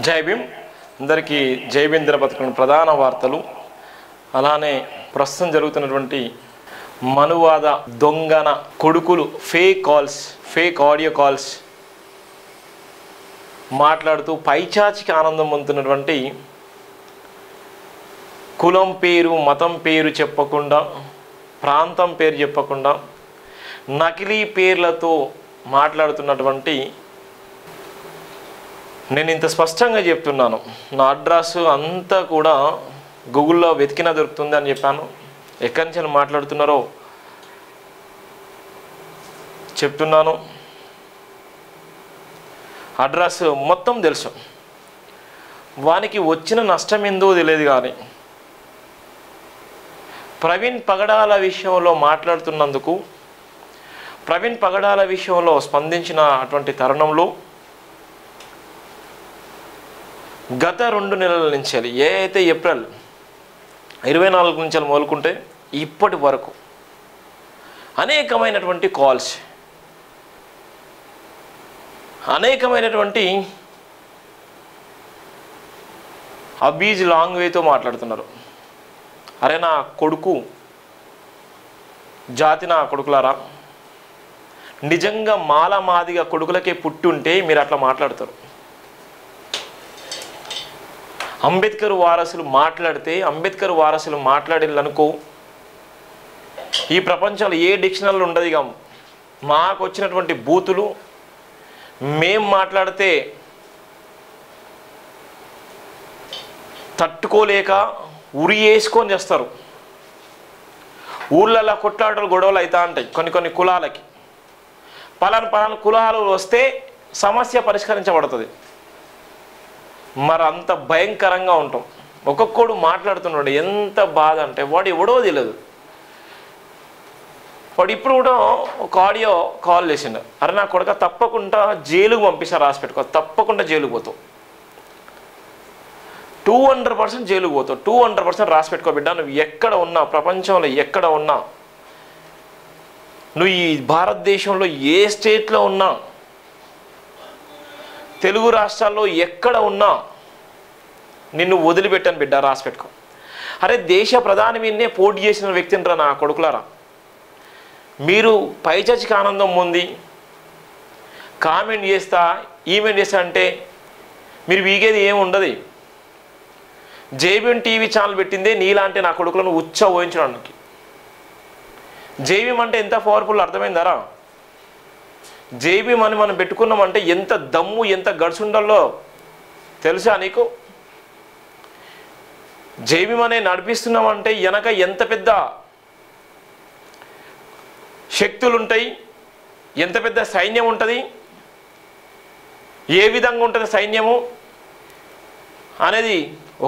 జై భీమ్ అందరికీ జై భీమ్ దినపత్రికలోని ప్రధాన వార్తలు. అలానే ప్రస్తుతం జరుగుతున్నటువంటి మనువాద దొంగన కొడుకులు ఫేక్ ఆడియో కాల్స్ మాట్లాడుతూ పైచాచికి ఆనందం పొందుతున్నటువంటి కులం పేరు మతం పేరు చెప్పకుండా, ప్రాంతం పేరు చెప్పకుండా నకిలీ పేర్లతో మాట్లాడుతున్నటువంటి, నేను ఇంత స్పష్టంగా చెప్తున్నాను, నా అడ్రస్ అంతా కూడా గూగుల్లో వెతికినా దొరుకుతుంది అని చెప్పాను. ఎక్కడి నుంచి మాట్లాడుతున్నారో చెప్తున్నాను, అడ్రస్ మొత్తం తెలుసు. వానికి వచ్చిన నష్టం ఏందో తెలియదు. కానీ ప్రవీణ్ పగడాల విషయంలో మాట్లాడుతున్నందుకు, ప్రవీణ్ పగడాల విషయంలో స్పందించిన అటువంటి తరుణంలో గత 2 నెలల నుంచి ఏ అయితే ఏప్రిల్ 24 నుంచి మొదలుకుంటే ఇప్పటి వరకు అనేకమైనటువంటి కాల్స్, అనేకమైనటువంటి అబీజ్ లాంగ్వేజ్తో మాట్లాడుతున్నారు. అరే నా కొడుకు జాతి, నా కొడుకులారా, నిజంగా మాదిగా కొడుకులకే పుట్టి ఉంటే మీరు అట్లా మాట్లాడతారు. అంబేద్కర్ వారసులు మాట్లాడితే, అంబేద్కర్ వారసులు మాట్లాడిల్లనుకో ఈ ప్రపంచంలో ఏ డిక్షనరీలో ఉండదు. ఇక మాకు వచ్చినటువంటి బూతులు మేం మాట్లాడితే తట్టుకోలేక ఉరి వేసుకొని చేస్తారు. ఊళ్ళల్లో కొట్లాటలు గొడవలు అవుతా ఉంటాయి. కొన్ని కులాలకి పలానా కులాలు వస్తే సమస్య పరిష్కరించబడుతుంది. మరి అంత భయంకరంగా ఉంటాం. ఒక్కొక్కడు మాట్లాడుతున్నాడు, ఎంత బాధ అంటే వాడు ఎవడో తెలియదు. వాడు ఇప్పుడు కూడా ఒక ఆడియో కాల్ చేసిండు. అరే నా కొడుక తప్పకుండా జైలుకు పంపిస్తా, రాసి పెట్టుకో, తప్పకుండా జైలుకు పోతావు, 200% జైలుకు పోతావు, 200% రాసి పెట్టుకో బిడ్డ. నువ్వు ఎక్కడ ఉన్నా, ప్రపంచంలో ఎక్కడ ఉన్నా, నువ్వు ఈ భారతదేశంలో ఏ స్టేట్లో ఉన్నా, తెలుగు రాష్ట్రాల్లో ఎక్కడ ఉన్నా నిన్ను వదిలిపెట్టాను బిడ్డ, రాసి పెట్టుకో. అరే దేశ ప్రధాని మీదనే పోటీ చేసిన వ్యక్తిని నా కొడుకులారా, మీరు పైచచ్చికి ఆనందం పొంది కామెంట్ చేస్తా, ఈమెంట్ చేస్తా అంటే మీరు వీగేది ఏమి ఉండదు. జేబీఎం టీవీ ఛానల్ పెట్టిందే నీలాంటి నా కొడుకులను ఉచ్చ ఊహించడానికి. జేబీఎం అంటే ఎంత పవర్ఫుల్ అర్థమైందారా? జేబీఎం అని మనం పెట్టుకున్నామంటే ఎంత దమ్ము, ఎంత గడుచుండాలో తెలుసా నీకు? జేబీఎం అనే నడిపిస్తున్నామంటే వెనక ఎంత పెద్ద శక్తులు ఉంటాయి, ఎంత పెద్ద సైన్యం ఉంటుంది, ఏ విధంగా ఉంటుంది సైన్యము అనేది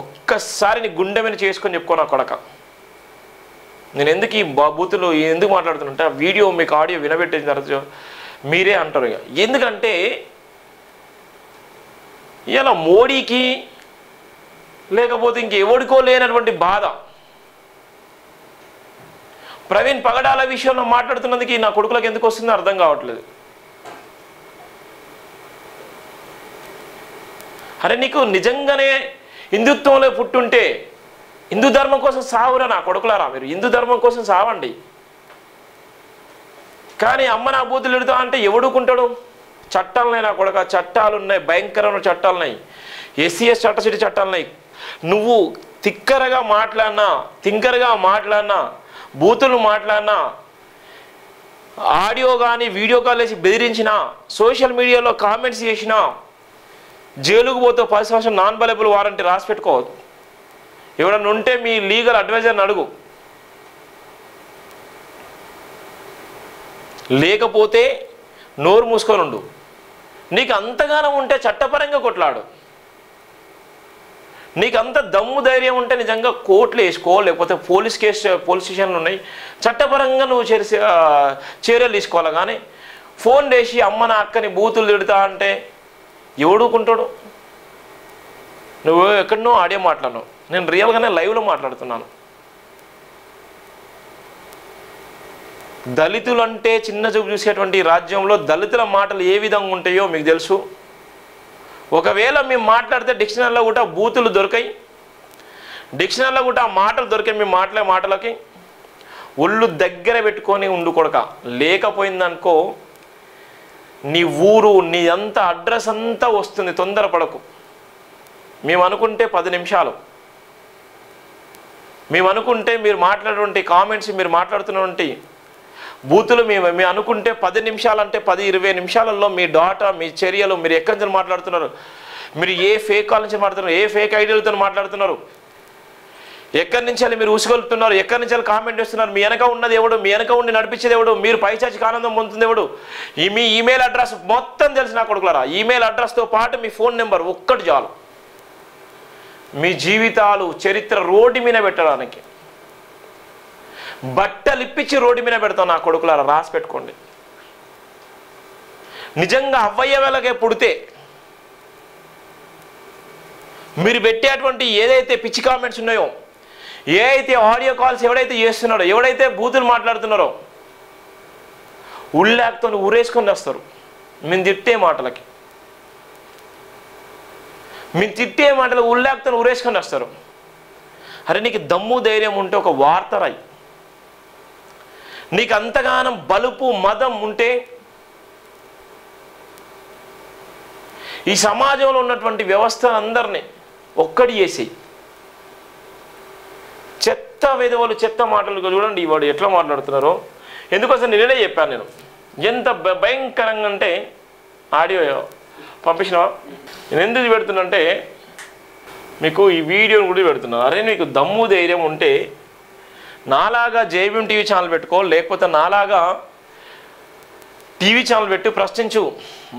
ఒక్కసారి నీ గుండె మీద చేసుకొని చెప్పుకో నా కొడక. నేను ఎందుకు ఈ బూతులు ఎందుకు మాట్లాడుతున్నా, వీడియో మీకు ఆడియో వినబెట్టిన తర్వాత మీరే అంటారు. ఇక ఎందుకంటే ఇలా మోడీకి లేకపోతే ఇంకెవడికో లేనటువంటి బాధ ప్రవీణ్ పగడాల విషయంలో మాట్లాడుతున్నందుకు నా కొడుకులకు ఎందుకు వస్తుందో అర్థం కావట్లేదు. అరే నీకు నిజంగానే హిందుత్వంలో పుట్టుంటే హిందూ ధర్మం కోసం సావురా నా కొడుకులారా, మీరు హిందూ ధర్మం కోసం సావండి. కానీ అమ్మ నా బూతులు ఎడుతా అంటే ఎవడుకుంటాడు? చట్టాలున్నాయి నా కొడుక, చట్టాలు ఉన్నాయి, భయంకరమైన చట్టాలు ఉన్నాయి, ఎస్సీఎస్ చట్టసిటీ చట్టాలు ఉన్నాయి. నువ్వు తిక్కరగా మాట్లాడినా, బూతులు మాట్లాడినా, ఆడియో కానీ వీడియో కాల్ వేసి బెదిరించినా, సోషల్ మీడియాలో కామెంట్స్ చేసినా జైలుకు పోతే 10 సంవత్సరం నాన్ అవైలబుల్ వారంటీ రాసి పెట్టుకోవద్దు. ఎవడన్నా ఉంటే మీ లీగల్ అడ్వైజర్ని అడుగు. లేకపోతే నోరు మూసుకొని ఉండు. నీకు అంతగానం ఉంటే చట్టపరంగా కొట్లాడు. నీకు అంత దమ్ము ధైర్యం ఉంటే నిజంగా కోర్టులు వేసుకో, లేకపోతే పోలీస్ స్టేషన్లు ఉన్నాయి, చట్టపరంగా నువ్వు చర్యలు తీసుకోవాలి. కానీ ఫోన్ చేసి అమ్మ నా అక్కని బూతులు తిడతా అంటే ఎవడుకుంటాడు? నువ్వు ఎక్కడనో ఆడియో మాట్లాడినావు, నేను రియల్గానే లైవ్లో మాట్లాడుతున్నాను. దళితులంటే చిన్న చూపు చూసేటువంటి రాజ్యంలో దళితుల మాటలు ఏ విధంగా ఉంటాయో మీకు తెలుసు. ఒకవేళ మేము మాట్లాడితే డిక్షనరీలో కూడా బూతులు దొరికాయి, డిక్షనరీలో కూడా ఆ మాటలు దొరికాయి. మేము మాట్లాడే మాటలకి ఒళ్ళు దగ్గర పెట్టుకొని ఉండు కొడక. లేకపోయిందనుకో నీ ఊరు నీ అంతా అడ్రస్ అంతా వస్తుంది. తొందరపడకు. మేము అనుకుంటే 10 నిమిషాలు, మేము అనుకుంటే మీరు మాట్లాడేటువంటి కామెంట్స్, మీరు మాట్లాడుతున్నటువంటి బూతులు మేము అనుకుంటే 10 నిమిషాలు అంటే 10-20 నిమిషాలలో మీ డాటా, మీ చర్యలు, మీరు ఎక్కడి నుంచి మాట్లాడుతున్నారు, మీరు ఏ ఫేక్ కాల్ నుంచి మాట్లాడుతున్నారు, ఏ ఫేక్ ఐడియాలతో మాట్లాడుతున్నారు, ఎక్కడి నుంచి మీరు ఉసుగొలుతున్నారు, ఎక్కడి నుంచి కామెంట్ చేస్తున్నారు, మీ వెనక ఉన్నది ఎవడు, మీ వెనక ఉండి నడిపించేది ఎవడు, మీరు పైచాచికి ఆనందం పొందుతుంది ఎవడు, మీ ఈమెయిల్ అడ్రస్ మొత్తం తెలిసి నా కొడుకులారా. ఈమెయిల్ అడ్రస్తో పాటు మీ ఫోన్ నెంబర్ ఒక్కటి చాలు మీ జీవితాలు చరిత్ర రోడ్డు మీద పెట్టడానికి. బట్టలు ఇప్పించి రోడ్డు మీద పెడతాం నా కొడుకులారా, రాసి పెట్టుకోండి. నిజంగా అవ్వయ్యవేళకే పుడితే మీరు పెట్టేటువంటి ఏదైతే పిచ్చి కామెంట్స్ ఉన్నాయో, ఏ అయితే ఆడియో కాల్స్ ఎవడైతే చేస్తున్నాడో, ఎవడైతే బూతులు మాట్లాడుతున్నారో ఉల్లాక్తో ఊరేసుకొని వస్తారు. మేము తిట్టే మాటలకి, మేము తిట్టే మాటలు ఉల్లాక్తో ఊరేసుకొని వస్తారు. అరే నీకు దమ్ము ధైర్యం ఉంటే ఒక వార్త రాయి. నీకు అంతగానం బలుపు మదం ఉంటే ఈ సమాజంలో ఉన్నటువంటి వ్యవస్థ అందరినీ ఒక్కడి చేసి చెత్త విధవలు చెత్త మాటలు చూడండి వాడు ఎట్లా మాట్లాడుతున్నారో. ఎందుకోసం నేనే చెప్పాను, నేను ఎంత భయంకరంగా అంటే ఆడియో పంపించినావా. నేను ఎందుకు పెడుతున్నంటే మీకు ఈ వీడియోని కూడా పెడుతున్నాను. అరే నీకు దమ్ము ధైర్యం ఉంటే నాలాగా జేబీఎం టీవీ ఛానల్ పెట్టుకో, లేకపోతే నాలాగా టీవీ ఛానల్ పెట్టి ప్రశ్నించు,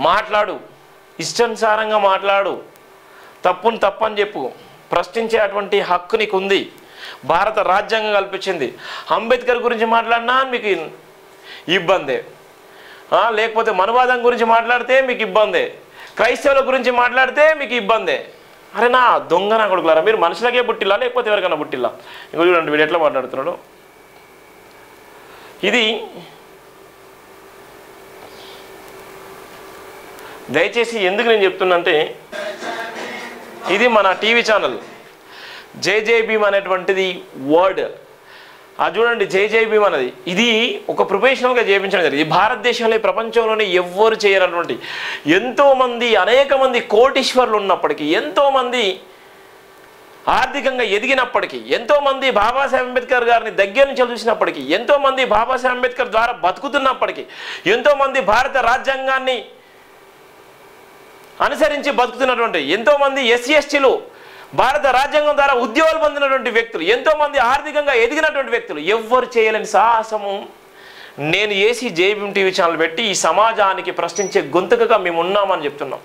మాట్లాడు, ఇష్టానుసారంగా మాట్లాడు, తప్పుని తప్పని చెప్పు. ప్రశ్నించే అటువంటి హక్కు నీకు ఉంది. భారత రాజ్యాంగం కల్పించింది. అంబేద్కర్ గురించి మాట్లాడినా మీకు ఇబ్బందే, లేకపోతే మనువాదం గురించి మాట్లాడితే మీకు ఇబ్బందే, క్రైస్తవుల గురించి మాట్లాడితే మీకు ఇబ్బందే. అరే నా దొంగ నా కొడుకులారా, మీరు మనుషులకే పుట్టిల్లా లేకపోతే ఎవరికైనా పుట్టిల్లా? ఇంకో చూడండి వీడు ఎట్లా మాట్లాడుతున్నాడు. ఇది దయచేసి ఎందుకు నేను చెప్తున్నంటే, ఇది మన టీవీ ఛానల్ జై భీమ్ అనేటువంటిది వర్డ్. అది చూడండి, జై భీమ్ అనేది ఇది ఒక ప్రొఫెషనల్గా చేయించడం జరిగింది. భారతదేశంలో ప్రపంచంలోనే ఎవ్వరు చేయనటువంటి ఎంతోమంది అనేక మంది కోటీశ్వర్లు ఉన్నప్పటికీ, ఎంతోమంది ఆర్థికంగా ఎదిగినప్పటికీ, ఎంతోమంది బాబాసాహెబ్ అంబేద్కర్ గారిని దగ్గర నుంచి చూసినప్పటికీ, ఎంతోమంది బాబాసాహెబ్ అంబేద్కర్ ద్వారా బతుకుతున్నప్పటికీ, ఎంతోమంది భారత రాజ్యాంగాన్ని అనుసరించి బతుకుతున్నటువంటి ఎంతోమంది ఎస్సీ ఎస్టీలు భారత రాజ్యాంగం ద్వారా ఉద్యోగాలు పొందినటువంటి వ్యక్తులు, ఎంతోమంది ఆర్థికంగా ఎదిగినటువంటి వ్యక్తులు ఎవ్వరు చేయలేని సాహసము నేను ఏసీ జేబీఎం టీవీ ఛానల్ పెట్టి ఈ సమాజానికి ప్రశ్నించే గొంతుకగా మేము ఉన్నామని చెప్తున్నాం.